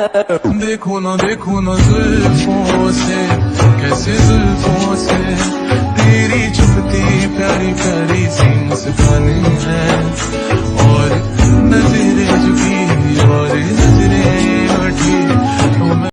देखो ना जुल्फों से, कैसे जुल्फों से तेरी छुपती प्यारी प्यारी सी मुस्कान है, और नजरें झुकी और नजरें उठी तो मैं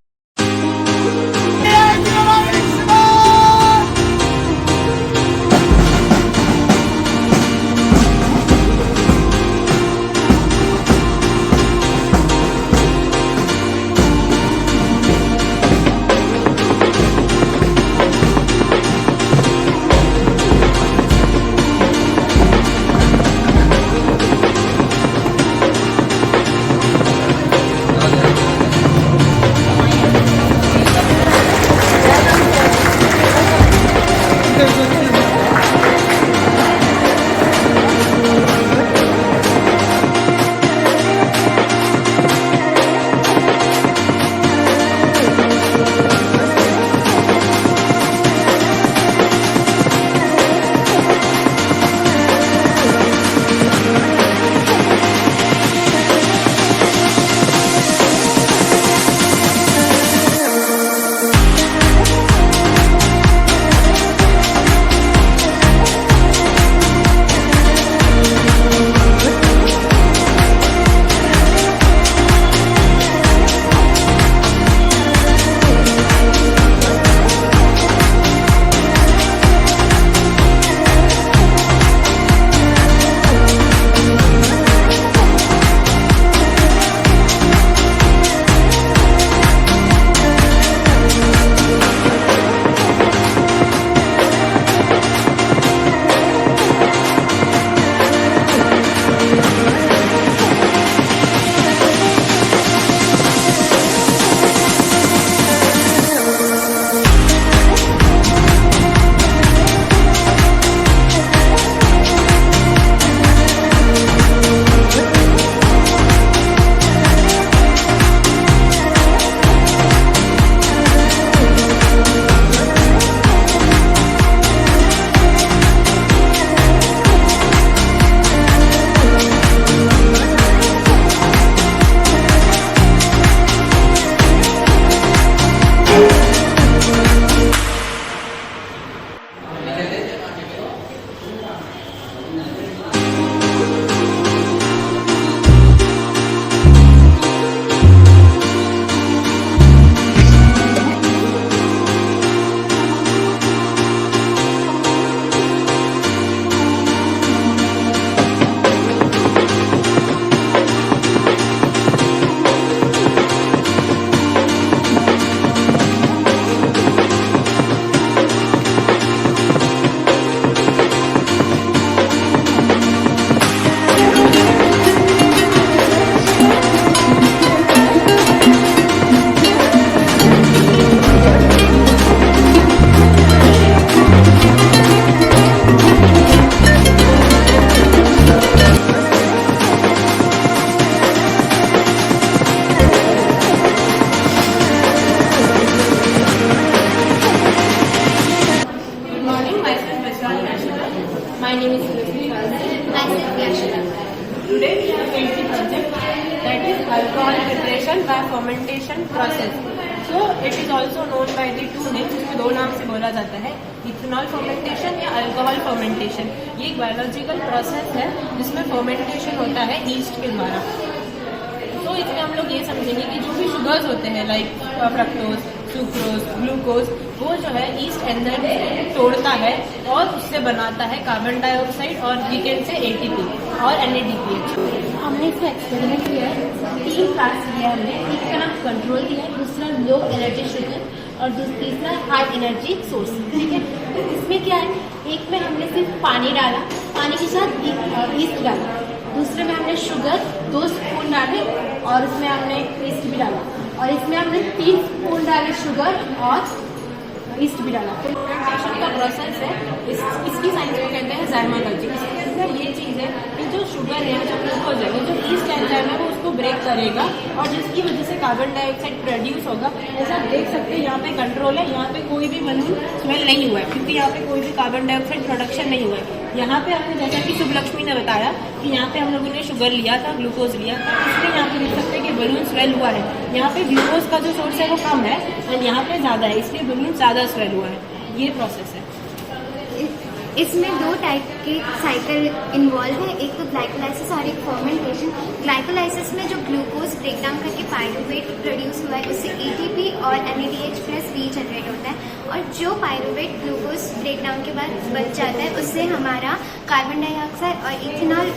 My name is Myself Yashika. Today we have made the project that is alcohol preparation by fermentation process. So it is also known by the two names. इसको दो नाम से बोला जाता है, इथेनॉल फर्मेंटेशन या अल्कोहल फर्मेंटेशन. ये एक बायोलॉजिकल प्रोसेस है जिसमें फर्मेंटेशन होता है ईस्ट के द्वारा. तो इसमें हम लोग ये समझेंगे कि जो भी शुगर्स होते हैं लाइक फ्रक्टोज, सुक्रोज, ग्लूकोज, वो जो है ईस्ट एंजाइम तोड़ता है और उससे बनाता है कार्बन डाइऑक्साइड और वीकेंड से एटीपी और NADPH. हमने इसका एक्सपेरिमेंट किया है. 3 पार्ट्स लिया हमने. एक का नाम कंट्रोल दिया है, दूसरा लो एनर्जी शुगर और तीसरा हाई एनर्जी सोर्स. ठीक है. तो इसमें क्या है, एक में हमने सिर्फ पानी डाला, पानी के साथ ईस्ट डाला. दूसरे में हमने शुगर 2 स्पून डाले और उसमें हमने ईस्ट भी डाला. और इसमें हमने 3 स्पून डाले शुगर और ईस्ट भी डाला. फर्मेंटेशन का प्रोसेस है, इसकी साइंस में कहते हैं जाइमोलॉजी. इसमें ये चीज़ है कि जो शुगर है, जो ग्लूकोज है, वो जो ईस्ट एंजाइम है वो उसको को ब्रेक करेगा और जिसकी वजह से कार्बन डाइऑक्साइड प्रोड्यूस होगा। जैसा आप देख सकते हैं यहाँ पे कंट्रोल है, यहाँ पे कोई भी बलून स्वेल नहीं हुआ है क्योंकि यहाँ पे कोई भी कार्बन डाइऑक्साइड प्रोडक्शन नहीं हुआ है। यहाँ पे हमने जैसा कि शुभलक्ष्मी ने बताया कि यहाँ पे हम लोगों ने शुगर लिया था, ग्लूकोज लिया था, इसलिए यहाँ पे देख सकते हैं कि बलून स्वेल हुआ है। यहाँ पे ग्लूकोज का जो सोर्स है वो कम है एंड यहाँ पे ज़्यादा है, इसलिए बलून ज़्यादा स्वेल हुआ है। ये प्रोसेस है। इसमें 2 टाइप के साइकिल इन्वॉल्व है, एक तो ग्लाइकोलाइसिस और एक फर्मेंटेशन। ग्लाइकोलाइसिस में जो ग्लूकोज ब्रेकडाउन करके पायरुवेट प्रोड्यूस हुआ है उससे एटीपी और NADH प्लस रीजनरेट होता है, और जो पायरुवेट ग्लूकोज ब्रेकडाउन के बाद बच जाता है उससे हमारा कार्बन डाइऑक्साइड और इथेनॉल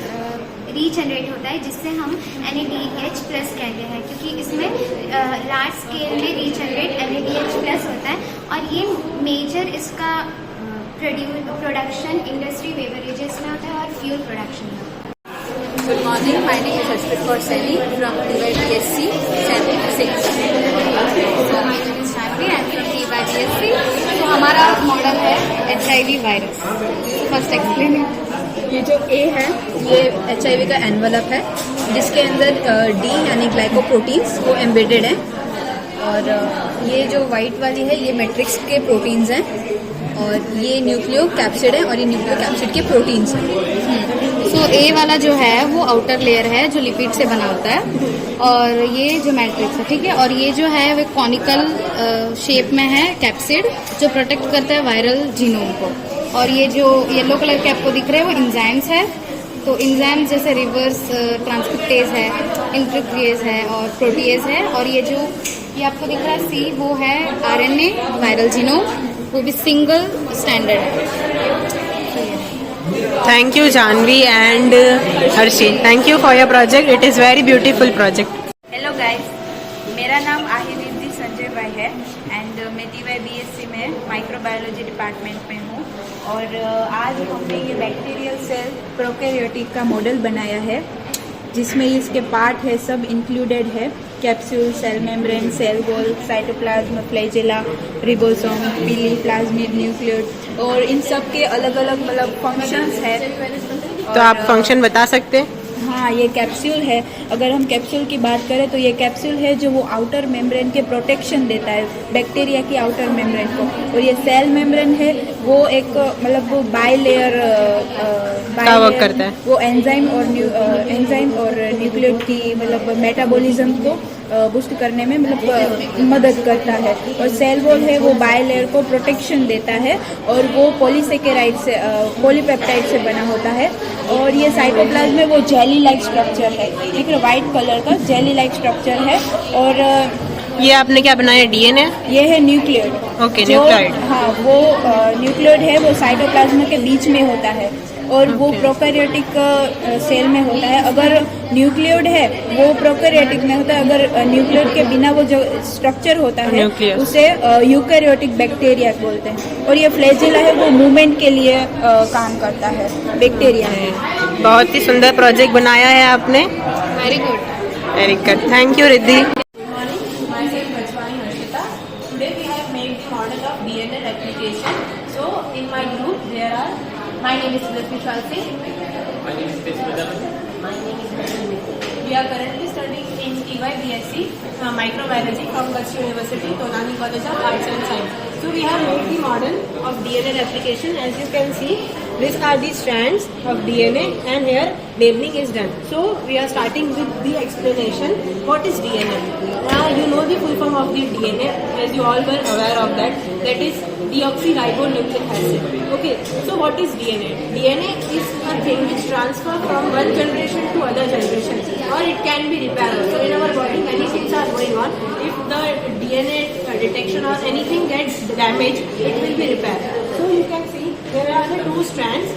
रीजनरेट होता है, जिससे हम NADH प्लस कहते हैं क्योंकि इसमें लार्ज स्केल में रीजनरेट NADH प्लस होता है। और ये मेजर इसका प्रोडक्शन इंडस्ट्री बेवरेजेस में होता है और फ्यूल प्रोडक्शन में होता है। Good morning, my name is Ashwin Korseli from BSc 76. So my name is Shanvi, I am from BSc. तो हमारा मॉडल है HIV वायरस। फर्स्ट एक्सप्लेन ये जो A है ये HIV का एनवलप है जिसके अंदर D यानी ग्लाइकोप्रोटीन्स वो एम्बेडेड है, और ये जो वाइट वाली है ये मैट्रिक्स के प्रोटीन्स हैं, और ये न्यूक्लियो कैप्सिड है और ये न्यूक्लियो कैप्सिड के प्रोटीन्स हैं। सो ए वाला जो है वो आउटर लेयर है जो लिपिड से बना होता है, और ये जो मैट्रिक्स है, ठीक है, और ये जो है वो कॉनिकल शेप में है कैप्सिड जो प्रोटेक्ट करता है वायरल जीनोम को। और ये जो येलो कलर के आपको दिख रहे हैं वो इंजाइम्स है। तो इंजाइम्स जैसे रिवर्स ट्रांसक्रिप्टेज है, इंटरक्रिएज है और प्रोटीएज है, और ये जो ये आपको दिख रहा है सी वो है RNA वायरल जीनोम, वो भी सिंगल स्टैंडर्ड है। Thank you Janvi and Harshit. Thank you for your project. It is very beautiful project. Hello guys, मेरा नाम आहिरिद्धि संजय भाई है एंड मैं TY BSc में माइक्रोबायोलॉजी डिपार्टमेंट में हूँ, और आज हमने ये बैक्टीरियल सेल प्रोकैरियोटिक का मॉडल बनाया है जिसमें इसके पार्ट है सब इंक्लूडेड है, capsule, cell membrane, cell wall, cytoplasm, flagella, ribosome, pili, plasmid, nucleoid, और इन सब के अलग अलग मतलब फंक्शंस है। तो आप फंक्शन बता सकते हैं? हाँ, ये कैप्सूल है। अगर हम कैप्सूल की बात करें तो ये कैप्सूल है जो वो आउटर मेम्ब्रेन के प्रोटेक्शन देता है बैक्टीरिया की आउटर मेम्ब्रेन को, और ये सेल मेम्ब्रेन है वो एक मतलब वो बाई लेयर वर्क करता है, वो एंजाइम और न्यूक्लियोइड की मतलब मेटाबॉलिज्म को बूस्ट करने में मतलब मदद करता है। और सेल वॉल है वो बाई लेयर को प्रोटेक्शन देता है, और वो पॉलीसेकेराइड से पॉलीपेप्टाइड से बना होता है। और ये साइटोप्लाज्म में वो जेली लाइक स्ट्रक्चर है, एक वाइट कलर का जेली लाइक स्ट्रक्चर है। और ये आपने क्या बनाया? DNA? ये है न्यूक्लियोइड। Okay, nucleoid. हाँ, वो न्यूक्लियोइड है वो साइटोप्लाज्म के बीच में होता है, और वो प्रोकैरियोटिक सेल में होता है। अगर न्यूक्लियोइड है वो प्रोकैरियोटिक में होता है, अगर न्यूक्लियोइड के बिना वो जो स्ट्रक्चर होता है उसे यूकैरियोटिक बैक्टीरिया बोलते हैं। और ये फ्लैजेला है वो मूवमेंट के लिए काम करता है बैक्टीरिया में। बहुत ही सुंदर प्रोजेक्ट बनाया है आपने। Very good, very good, thank you Riddhi. Today we have made the model of DNA replication. So in my group there are, My name is Lakshmi Chalsi. we are currently studying in TY BSc microbiology from Kutch University, Tolani College of Arts and Science. So we have made the model of DNA replication. As you can see, these are the strands of DNA and here labeling is done. So we are starting with the explanation. What is DNA? Now you know the full form of the DNA, as you all were aware of that. That is deoxyribonucleic acid. Okay, so what is DNA? DNA is a thing which transfers from one generation to other generation, or it can be repaired. So in our body many things are going on. If the DNA detection or anything gets damaged, it will be repaired. So you can see there are the two strands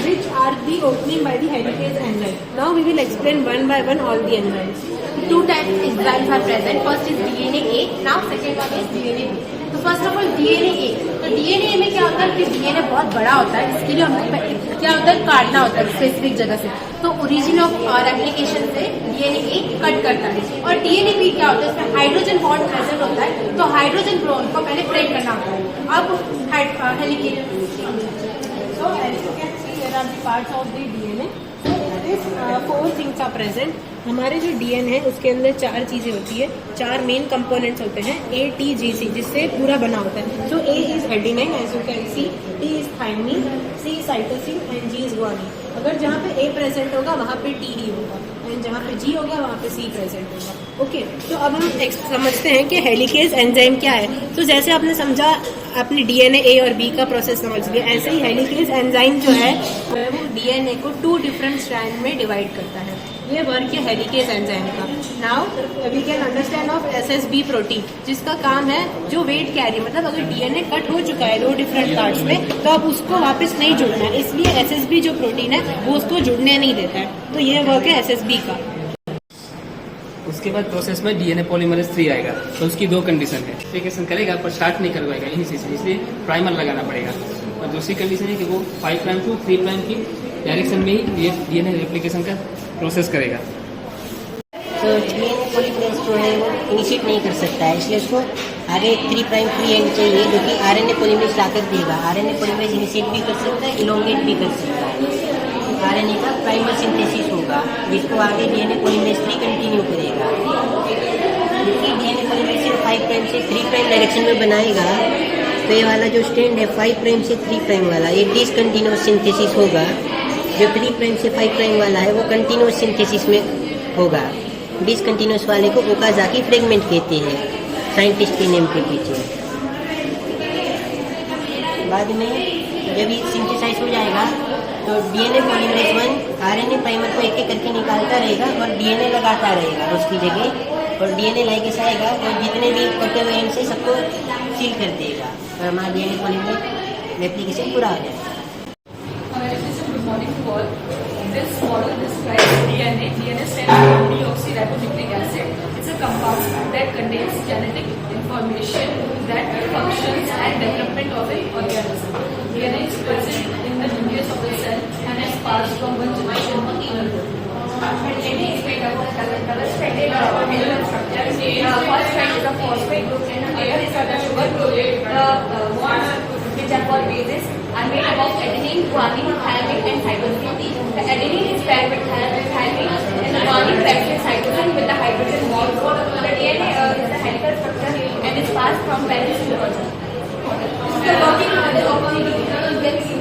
which are the opening by the helicase enzyme. Now we will explain one by one all the enzymes. Two types of enzymes are present. First is DNA A. Now second one is DNA B. तो first of all DNA A. तो DNA A में क्या होता है कि DNA बहुत बड़ा होता है, इसके लिए हमको क्या होता है काटना होता है स्पेसिफिक जगह से। तो ओरिजिन ऑफ रेप्लिकेशन से DNA A कट करता है। और DNA B क्या होता है, इसमें हाइड्रोजन बॉन्ड प्रेजेंट होता है, तो हाइड्रोजन बॉन्ड को पहले ब्रेक करना होता है। अब helicase So as you can see, there are the parts of the DNA. So this 4 things are present. हमारे जो डीएनए है उसके अंदर 4 चीजें होती है, 4 मेन कंपोनेंट्स होते हैं ATGC, जिससे पूरा बना होता है. So A is adenine as you can see, T is thymine, C cytosine and G is guanine. अगर जहाँ पे A प्रेजेंट होगा वहाँ पे TD होगा, एंड जहाँ पे G होगा वहाँ पे C प्रेजेंट होगा. ओके, तो अब हम समझते हैं कि हेलिकेज एंजाइम क्या है. तो जैसे आपने समझा, अपने डीएनए A और B का प्रोसेस समझ लिया, ऐसे ही हेलिकेज एंजाइम जो है वो डीएनए को 2 डिफरेंट स्ट्रैंड में डिवाइड करता है. ये वर्क है हेलिकेज एंजाइम का. Now we can understand of SSB protein, जिसका काम है जो वेट कैरी, मतलब अगर डीएनए कट हो चुका है 2 डिफरेंट पार्ट्स में तो अब उसको वापस नहीं जुड़ना है, इसलिए SSB जो प्रोटीन है वो उसको जुड़ने नहीं देता है. तो ये वर्क है SSB का. उसके बाद प्रोसेस में डीएनए पॉलीमरेज 3 आएगा, तो उसकी 2 कंडीशन है. एप्लीकेशन करेगा पर स्टार्ट नहीं करवाएगा इनिशियल से, इसलिए प्राइमर लगाना पड़ेगा. और दूसरी कंडीशन है कि वो 5 प्राइम टू 3 प्राइम की डायरेक्शन में ही ये डीएनए रेप्लिकेशन का प्रोसेस करेगा. तो डीएनए पॉलीमरेज जो है वो इनिशिएट नहीं कर सकता है, इसलिए उसको RNA 3' फ्री एंड चाहिए, जो कि RNA पॉलीमरेज लाकर देगा. RNA पॉलीमरेज इनिशिएट भी कर सकता है, इलोंगेट भी कर सकता है. RNA का प्राइमर सिंथेसिस होगा, जिसको आगे डीएनए पॉलीमरेज 3 कंटिन्यू करेगा. क्योंकि डीएनए पॉलीमरेज सिर्फ 5 प्राइम से 3 प्राइम डायरेक्शन में बनाएगा, तो ये वाला जो स्टैंड है 5 प्राइम से 3 प्राइम वाला, ये डिसकंटिन्यूअस सिंथेसिस होगा. जो 3 प्राइम से 5 प्राइम वाला है वो कंटिन्यूअस सिंथेसिस में होगा. डिसकंटिन्यूअस वाले को ओकाज़ाकी फ्रेगमेंट कहते हैं, साइंटिस्ट के नेम के पीछे. बाद में जब ये सिंथेसाइज हो जाएगा तो डीएनए पॉलीमरेज 1 RNA प्राइमर को एक एक करके निकालता रहेगा और डीएनए लगाता रहेगा उसकी जगह, और डीएनए लाइगेज आएगा और जितने भी कटे हुए एंड से सबको सील कर देगा और हमारा डीएनए पॉलीमरेज रेप्लिकेशन पूरा हो जाएगा. Good morning to all. This model describes DNA. DNA stands for deoxyribonucleic acid. It's a compound that contains genetic information that functions and development of an organism. DNA is present in the nucleus of the cell and is passed from one generation to another. DNA is made up of double-stranded structure. First strand is a phosphate group and the other is a sugar group. The bonds which are called bases are made up of adenine, guanine, thymine and cytosine. The adenine is paired with thymine and the guanine paired with cytosine with the hydrogen bond. The DNA is a helical structure and is passed from parents to progeny. This is the working model of the DNA. You can see.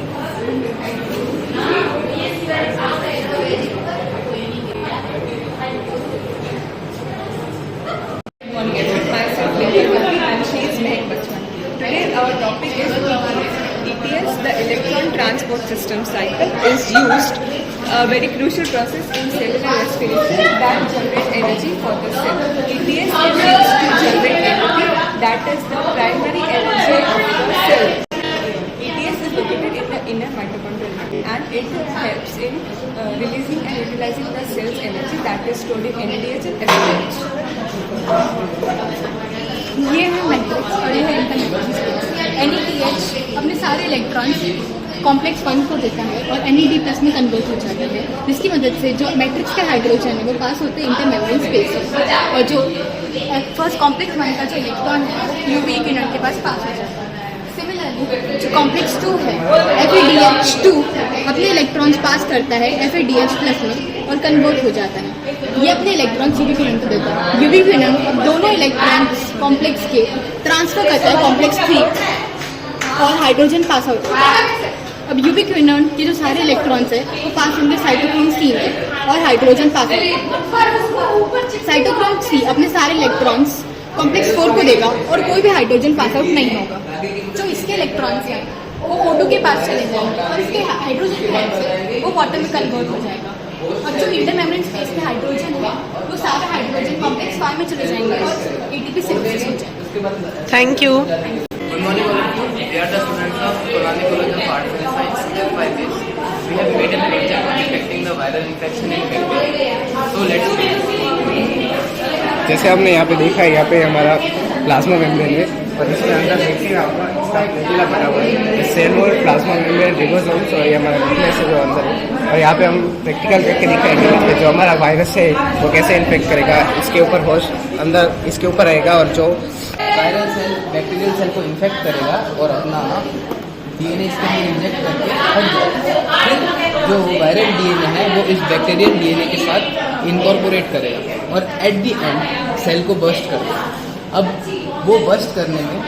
Myself, and she is Mehak Bachwan. Today our topic is ETS, the electron transport system cycle, is used a very crucial process in cellular respiration that generates energy for the cell. ETS is used to generate energy, that is the primary energy of the cell. ETS is located in the inner mitochondrial matrix and it helps in releasing and utilizing the cell's energy that is stored in NADH and FSH. ये है matrix और ये है internet. NADH अपने सारे electrons complex 1 को देता है और NAD+ में कन्वर्ट हो जाता है, जिसकी मदद से जो मैट्रिक्स के हाइड्रोजन है वो पास होते हैं इंटरमेम्ब्रेन स्पेस में, और जो फर्स्ट कॉम्प्लेक्स 1 का जो इलेक्ट्रॉन है UV किरण के पास हो जाता है. सिमिलरली जो कॉम्प्लेक्स 2 है FADH2 अपने इलेक्ट्रॉन्स पास करता है FADH+ में और कन्वर्ट हो जाता है. ये अपने इलेक्ट्रॉन्स UV किरण को देता है. UV किरण दोनों इलेक्ट्रॉन्स कॉम्प्लेक्स के ट्रांसफर करता है कॉम्प्लेक्स 3 और हाइड्रोजन पास आउट होता है. अब UV किरण के जो सारे इलेक्ट्रॉन्स है वो पास होंगे साइटोक्रोम C में और हाइड्रोजन पास होगा. साइटोक्रोम C अपने सारे इलेक्ट्रॉन्स कॉम्प्लेक्स 4 को देगा और कोई भी हाइड्रोजन पास आउट नहीं होगा. जो इसके इलेक्ट्रॉन्स हैं वो O2 के पास चले जाएंगे और इसके हाइड्रोजन बॉन्ड्स है वो वाटर में कन्वर्ट हो जाएगा. और जो इंटरमेम्ब्रेन स्पेस में हाइड्रोजन है वो सारे हाइड्रोजन कॉम्प्लेक्स 5 में चले जाएंगे और ATP सिंथेसिस हो जाएगा. Thank you. Good morning all of you. We are the students of Tolani College of Arts and Science, F5S. We have made a project on detecting the viral infection in bacteria. So let's begin. जैसे आपने यहाँ पे देखा है, यहाँ पे हमारा plasma membrane है और इसके अंदर देखिएगा आपका इसका प्लेटिला बना हुआ है. सेल वॉल, प्लाज्मा मेम्ब्रेन, रिबोसोम्स और ये हमारा न्यूक्लियस है जो अंदर है. और यहाँ पे हम प्रैक्टिकल करके दिखाएंगे कि जो हमारा वायरस है वो कैसे इन्फेक्ट करेगा. इसके ऊपर होस्ट अंदर इसके ऊपर रहेगा और जो वायरल सेल बैक्टीरियल सेल को इन्फेक्ट करेगा और अपना डीएनए इसके अंदर इंजेक्ट करके हट जाएगा। फिर जो वायरल डीएनए है वो इस बैक्टीरियल डीएनए के साथ इनकॉर्पोरेट करेगा और एट द एंड सेल को बर्स्ट करेगा। अब वो बर्स्ट करने में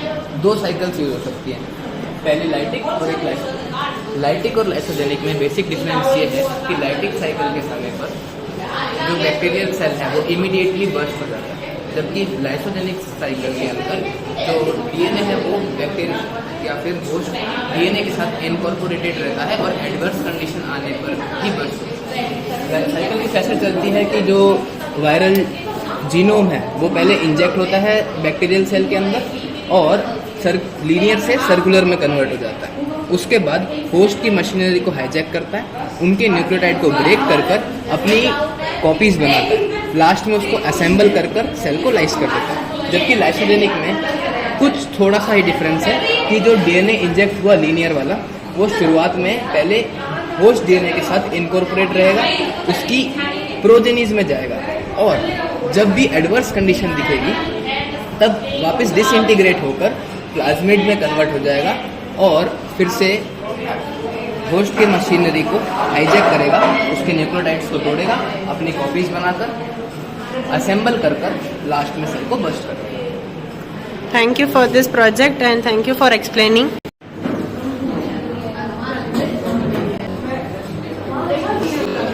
2 साइकिल्स यूज हो सकती हैं, पहले लाइटिक और एक लाइसोजेनिक। लाइटिक और लाइसोजेनिक में बेसिक डिफरेंस ये है कि लाइटिक साइकिल के समय पर जो बैक्टीरियल सेल है वो इमीडिएटली बर्स्ट हो जाता है, जबकि लाइसोजेनिक साइकिल के अंदर जो डीएनए है वो बैक्टीरिया या फिर होस्ट डीएनए के साथ इनकॉर्पोरेटेड रहता है और एडवर्स कंडीशन आने पर ही बर्स्ट होता है। साइकिल की कैसे चलती है कि जो वायरल जीनोम है वो पहले इंजेक्ट होता है बैक्टीरियल सेल के अंदर और लीनियर से सर्कुलर में कन्वर्ट हो जाता है। उसके बाद होस्ट की मशीनरी को हाईजैक करता है, उनके न्यूक्लियोटाइड को ब्रेक कर अपनी कॉपीज बनाता है, लास्ट में उसको असेंबल कर सेल को लाइस कर देता है। जबकि लाइसोजेनिक में कुछ थोड़ा सा ही डिफरेंस है कि जो डीएनए इंजेक्ट हुआ लीनियर वाला वो शुरुआत में पहले होस्ट डीएनए के साथ इनकॉर्पोरेट रहेगा, उसकी प्रोजेनीज में जाएगा और जब भी एडवर्स कंडीशन दिखेगी तब वापस डिसइंटीग्रेट होकर प्लाज्मिड में कन्वर्ट हो जाएगा और फिर से होस्ट की मशीनरी को हाईजैक करेगा, उसके न्यूक्लियोटाइड्स को तोड़ेगा, अपनी कॉपीज बनाकर असेंबल कर लास्ट में सेल को बर्स्ट करेगा। Thank you for this project and thank you for explaining.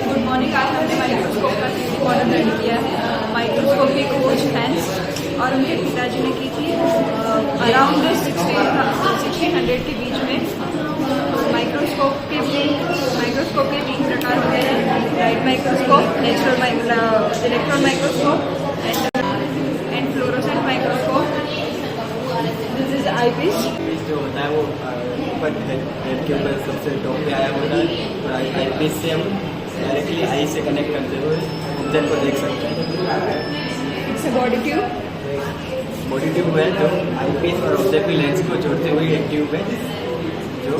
Good morning. आज हमने माइक्रोस्कोप का 3D मॉडल रेडी किया है। माइक्रोस्कोप की खोज हैंस और उनके पिताजी ने की थी अराउंड 1600 के बीच में। माइक्रोस्कोप के 3 प्रकार होते हैं, light microscope, natural electron microscope and fluorescent microscope. This is eyepiece. जो होता है वो ऊपर हेड के ऊपर सबसे टॉप पे आया होता है और आईपीस से हम डायरेक्टली आई से कनेक्ट करते हुए ऑब्जेक्ट को देख सकते हैं। It's a body tube. Body tube है जो आईपीस और ऑब्जेक्ट की लेंस को जोड़ते हुए एक ट्यूब है जो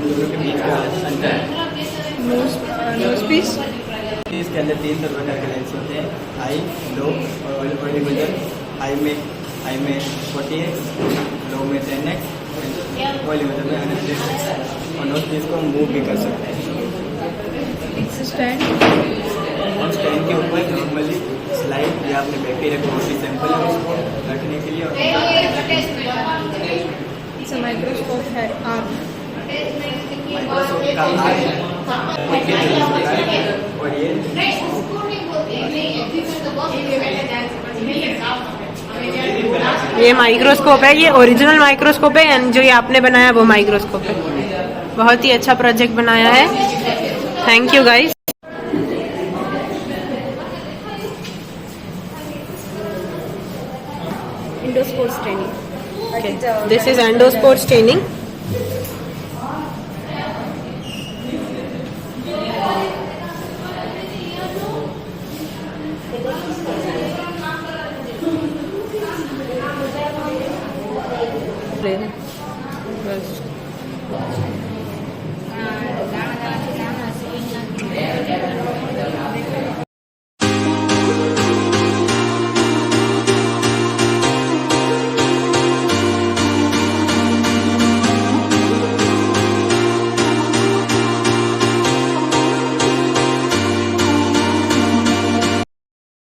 दोनों के बीच का अंतर है। Nose piece. इसके अंदर 3 प्रकार के लेंस होते हैं, हाई, लो और ओलिगोमीटर। हाई में 40x, लो में 10x, ओलिगोमीटर में 100x और नोज पीस को हम मूव भी कर सकते हैं। It's stand. और स्टैंड के ऊपर नॉर्मली स्लाइड या अपने बैक्टीरिया को भी सैंपल है उसको रखने के लिए और इट्स अ माइक्रोस्कोप है आर्म। माइक्रोस्कोप का और ये माइक्रोस्कोप है, ये ओरिजिनल माइक्रोस्कोप है एंड जो ये आपने बनाया वो माइक्रोस्कोप है। बहुत ही अच्छा प्रोजेक्ट बनाया है। Thank you guys. Endospore staining. Okay. This is endospore staining. दाना दाना से